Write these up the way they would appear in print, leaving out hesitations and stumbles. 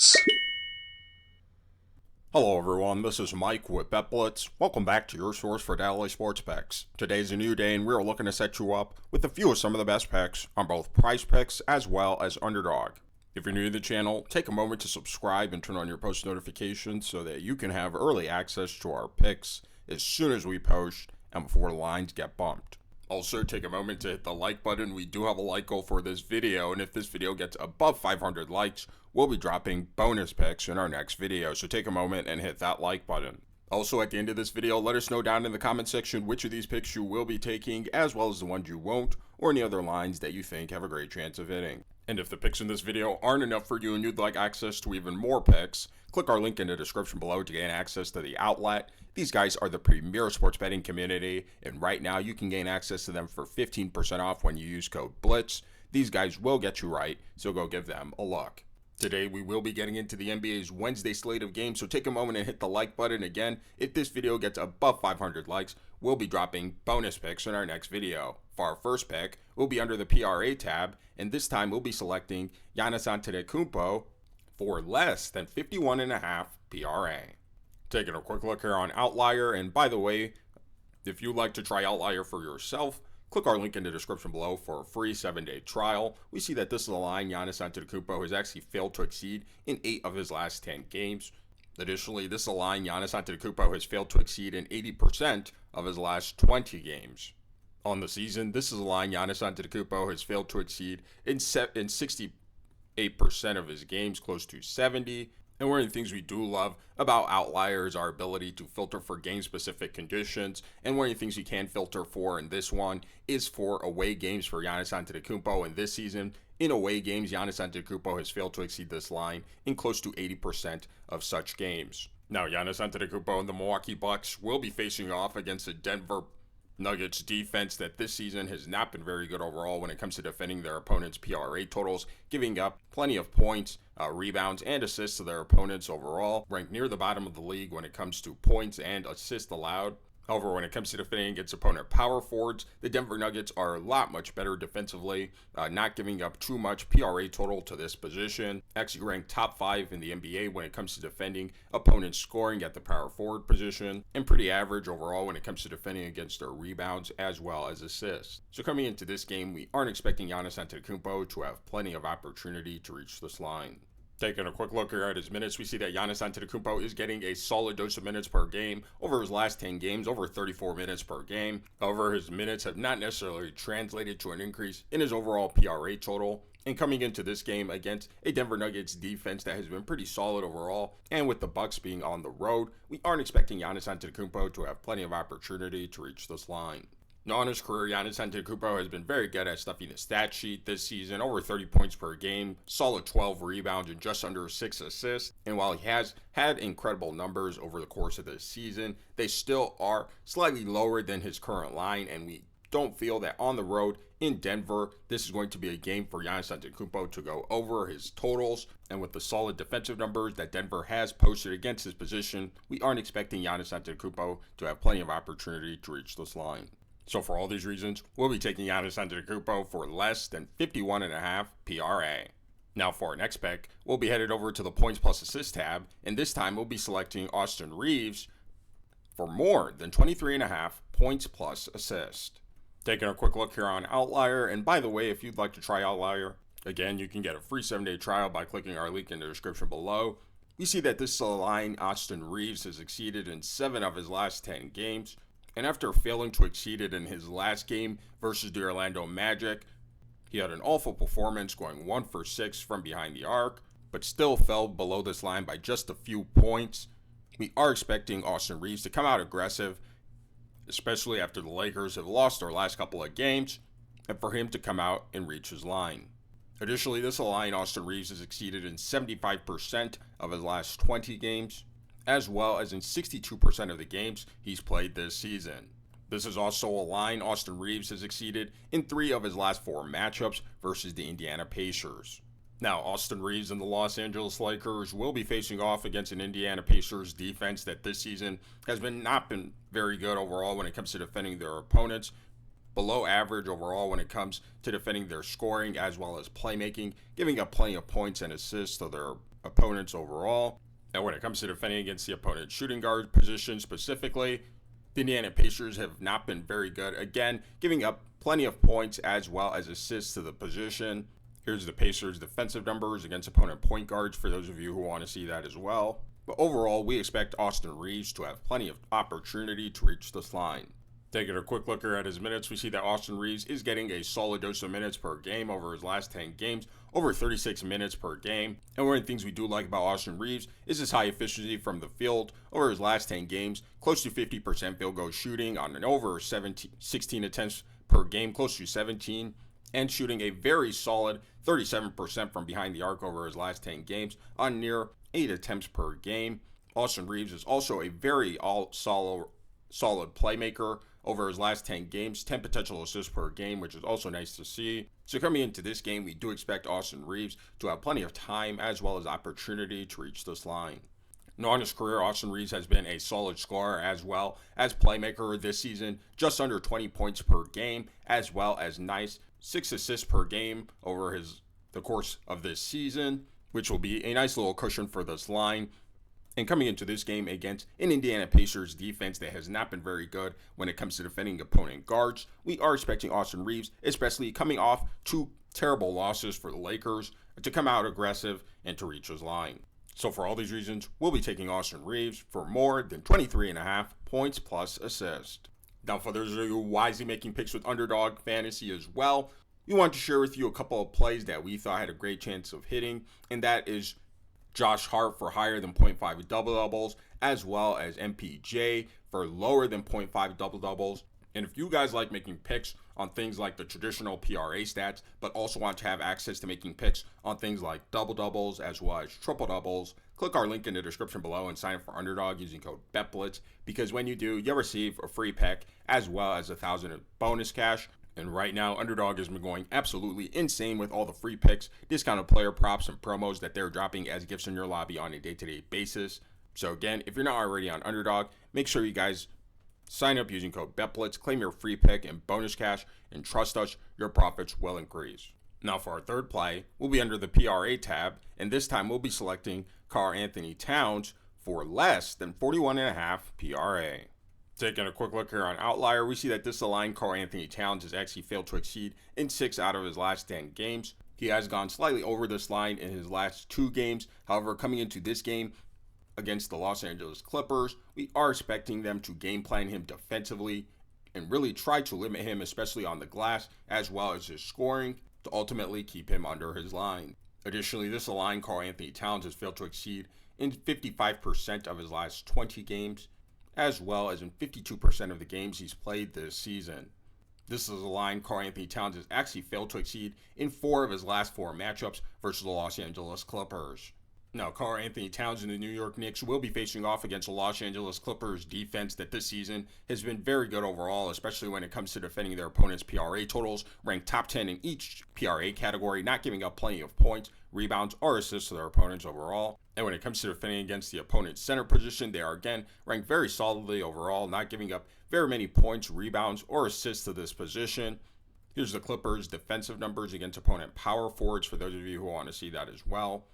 Blitz. Hello everyone, this is Mike with Bet Blitz. Welcome back to your source for daily sports picks. Today's a new day and we're looking to set you up with a few of some of the best picks on both PrizePicks as well as Underdog. If you're new to the channel, take a moment to subscribe and turn on your post notifications so that you can have early access to our picks as soon as we post and before the lines get bumped. Also, take a moment to hit the like button. We do have a like goal for this video, and if this video gets above 500 likes, we'll be dropping bonus picks in our next video, so take a moment and hit that like button. Also, at the end of this video, let us know down in the comment section which of these picks you will be taking, as well as the ones you won't, or any other lines that you think have a great chance of hitting. And if the picks in this video aren't enough for you and you'd like access to even more picks, click our link in the description below to gain access to the outlet. These guys are the premier sports betting community, and right now you can gain access to them for 15% off when you use code BLITZ. These guys will get you right, so go give them a look. Today we will be getting into the NBA's Wednesday slate of games, so take a moment and hit the like button. Again, if this video gets above 500 likes, we'll be dropping bonus picks in our next video. For our first pick, we'll be under the PRA tab, and this time we'll be selecting Giannis Antetokounmpo for less than 51.5 PRA. Taking a quick look here on Outlier, and by the way, if you'd like to try Outlier for yourself, click our link in the description below for a free 7-day trial. We see that this is a line Giannis Antetokounmpo has actually failed to exceed in 8 of his last 10 games. Additionally, this is a line Giannis Antetokounmpo has failed to exceed in 80% of his last 20 games. On the season, this is a line Giannis Antetokounmpo has failed to exceed in 68% of his games, close to 70. And one of the things we do love about Outlier is our ability to filter for game-specific conditions. And one of the things we can filter for in this one is for away games for Giannis Antetokounmpo. And this season, in away games, Giannis Antetokounmpo has failed to exceed this line in close to 80% of such games. Now, Giannis Antetokounmpo and the Milwaukee Bucks will be facing off against the Denver Nuggets defense that this season has not been very good overall when it comes to defending their opponents' PRA totals, giving up plenty of points, rebounds, and assists to their opponents overall, ranked near the bottom of the league when it comes to points and assists allowed. However, when it comes to defending against opponent power forwards, the Denver Nuggets are a lot much better defensively, not giving up too much PRA total to this position. Actually ranked top 5 in the NBA when it comes to defending opponents scoring at the power forward position, and pretty average overall when it comes to defending against their rebounds as well as assists. So coming into this game, we aren't expecting Giannis Antetokounmpo to have plenty of opportunity to reach this line. Taking a quick look here at his minutes, we see that Giannis Antetokounmpo is getting a solid dose of minutes per game over his last 10 games, over 34 minutes per game. However, his minutes have not necessarily translated to an increase in his overall PRA total. And coming into this game against a Denver Nuggets defense that has been pretty solid overall, and with the Bucks being on the road, we aren't expecting Giannis Antetokounmpo to have plenty of opportunity to reach this line. Now, in his career, Giannis Antetokounmpo has been very good at stuffing the stat sheet this season, over 30 points per game, solid 12 rebounds, and just under 6 assists. And while he has had incredible numbers over the course of this season, they still are slightly lower than his current line, and we don't feel that on the road in Denver, this is going to be a game for Giannis Antetokounmpo to go over his totals. And with the solid defensive numbers that Denver has posted against his position, we aren't expecting Giannis Antetokounmpo to have plenty of opportunity to reach this line. So for all these reasons, we'll be taking Giannis Antetokounmpo for less than 51.5 PRA. Now for our next pick, we'll be headed over to the points plus assist tab, and this time we'll be selecting Austin Reaves for more than 23.5 points plus assist. Taking a quick look here on Outlier, and by the way, if you'd like to try Outlier, again, you can get a free 7-day trial by clicking our link in the description below. We see that this line, Austin Reaves, has exceeded in 7 of his last 10 games. And after failing to exceed it in his last game versus the Orlando Magic, he had an awful performance going 1 for 6 from behind the arc, but still fell below this line by just a few points. We are expecting Austin Reaves to come out aggressive, especially after the Lakers have lost their last couple of games, and for him to come out and reach his line. Additionally, this line Austin Reaves has exceeded in 75% of his last 20 games. As well as in 62% of the games he's played this season. This is also a line Austin Reaves has exceeded in 3 of his last 4 matchups versus the Indiana Pacers. Now, Austin Reaves and the Los Angeles Lakers will be facing off against an Indiana Pacers defense that this season has not been very good overall when it comes to defending their opponents. Below average overall when it comes to defending their scoring as well as playmaking, giving up plenty of points and assists to their opponents overall. And when it comes to defending against the opponent's shooting guard position specifically, the Indiana Pacers have not been very good, again, giving up plenty of points as well as assists to the position. Here's the Pacers' defensive numbers against opponent point guards for those of you who want to see that as well. But overall, we expect Austin Reaves to have plenty of opportunity to reach this line. Taking a quick look here at his minutes, we see that Austin Reaves is getting a solid dose of minutes per game over his last 10 games, over 36 minutes per game. And one of the things we do like about Austin Reaves is his high efficiency from the field over his last 10 games, close to 50% field goal shooting on an over 16 attempts per game, close to 17, and shooting a very solid 37% from behind the arc over his last 10 games on near 8 attempts per game. Austin Reaves is also a very solid playmaker over his last 10 games, 10 potential assists per game, which is also nice to see. So coming into this game, we do expect Austin Reaves to have plenty of time as well as opportunity to reach this line. Now, on his career, Austin Reaves has been a solid scorer as well as playmaker this season, just under 20 points per game, as well as nice 6 assists per game over the course of this season, which will be a nice little cushion for this line. And coming into this game against an Indiana Pacers defense that has not been very good when it comes to defending opponent guards, we are expecting Austin Reaves, especially coming off 2 terrible losses for the Lakers, to come out aggressive and to reach his line. So for all these reasons, we'll be taking Austin Reaves for more than 23.5 points plus assist. Now for those of you wisely making picks with Underdog Fantasy as well, we want to share with you a couple of plays that we thought had a great chance of hitting, and that is Josh Hart for higher than 0.5 double-doubles, as well as MPJ for lower than 0.5 double-doubles. And if you guys like making picks on things like the traditional PRA stats, but also want to have access to making picks on things like double-doubles as well as triple-doubles, click our link in the description below and sign up for Underdog using code BETBLITZ, because when you do, you'll receive a free pick as well as 1,000 in bonus cash. And right now, Underdog has been going absolutely insane with all the free picks, discounted player props, and promos that they're dropping as gifts in your lobby on a day-to-day basis. So again, if you're not already on Underdog, make sure you guys sign up using code BETBLITZ, claim your free pick and bonus cash, and trust us, your profits will increase. Now for our third play, we'll be under the PRA tab, and this time we'll be selecting Karl-Anthony Towns for less than 41.5 PRA. Taking a quick look here on Outlier, we see that this line Karl-Anthony Towns has actually failed to exceed in 6 out of his last 10 games. He has gone slightly over this line in his last 2 games. However, coming into this game against the Los Angeles Clippers, we are expecting them to game plan him defensively and really try to limit him, especially on the glass, as well as his scoring, to ultimately keep him under his line. Additionally, this line Karl-Anthony Towns has failed to exceed in 55% of his last 20 games. As well as in 52% of the games he's played this season. This is a line Karl-Anthony Towns has actually failed to exceed in 4 of his last 4 matchups versus the Los Angeles Clippers. Now, Karl-Anthony Towns and the New York Knicks will be facing off against the Los Angeles Clippers defense that this season has been very good overall, especially when it comes to defending their opponents' PRA totals, ranked top 10 in each PRA category, not giving up plenty of points, rebounds, or assists to their opponents overall. And when it comes to defending against the opponent's center position, they are again ranked very solidly overall, not giving up very many points, rebounds, or assists to this position. Here's the Clippers' defensive numbers against opponent power forwards for those of you who want to see that as well.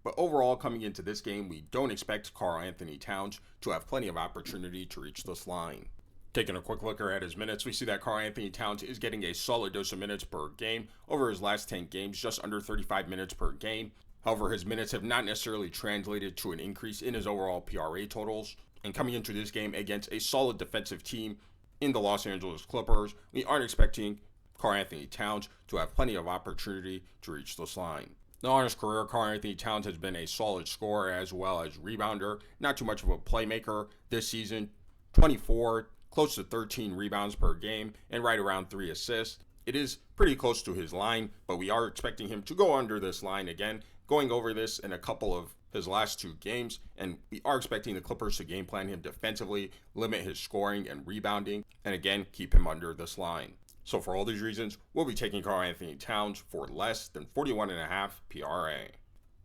But overall, coming into this game, we don't expect Karl-Anthony Towns to have plenty of opportunity to reach this line. Taking a quick look at his minutes, we see that Karl-Anthony Towns is getting a solid dose of minutes per game over his last 10 games, just under 35 minutes per game. However, his minutes have not necessarily translated to an increase in his overall PRA totals. And coming into this game against a solid defensive team in the Los Angeles Clippers, we aren't expecting Karl-Anthony Towns to have plenty of opportunity to reach this line. Now, on his career, Karl-Anthony Towns has been a solid scorer as well as rebounder, not too much of a playmaker this season. 24, close to 13 rebounds per game, and right around 3 assists. It is pretty close to his line, but we are expecting him to go under this line again, going over this in a couple of his last 2 games, and we are expecting the Clippers to game plan him defensively, limit his scoring and rebounding, and again, keep him under this line. So for all these reasons, we'll be taking Karl-Anthony Towns for less than 41.5 PRA.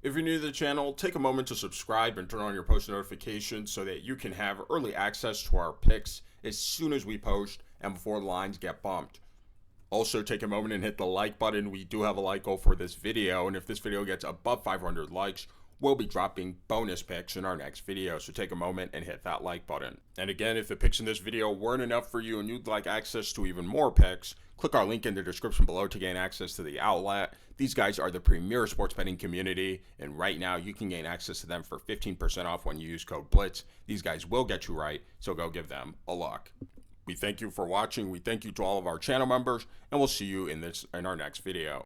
If you're new to the channel, take a moment to subscribe and turn on your post notifications so that you can have early access to our picks as soon as we post and before the lines get bumped. Also, take a moment and hit the like button. We do have a like goal for this video, and if this video gets above 500 likes, we'll be dropping bonus picks in our next video, so take a moment and hit that like button. And again, if the picks in this video weren't enough for you and you'd like access to even more picks, click our link in the description below to gain access to the outlet. These guys are the premier sports betting community, and right now you can gain access to them for 15% off when you use code BLITZ. These guys will get you right, so go give them a look. We thank you for watching. We thank you to all of our channel members, and we'll see you in our next video.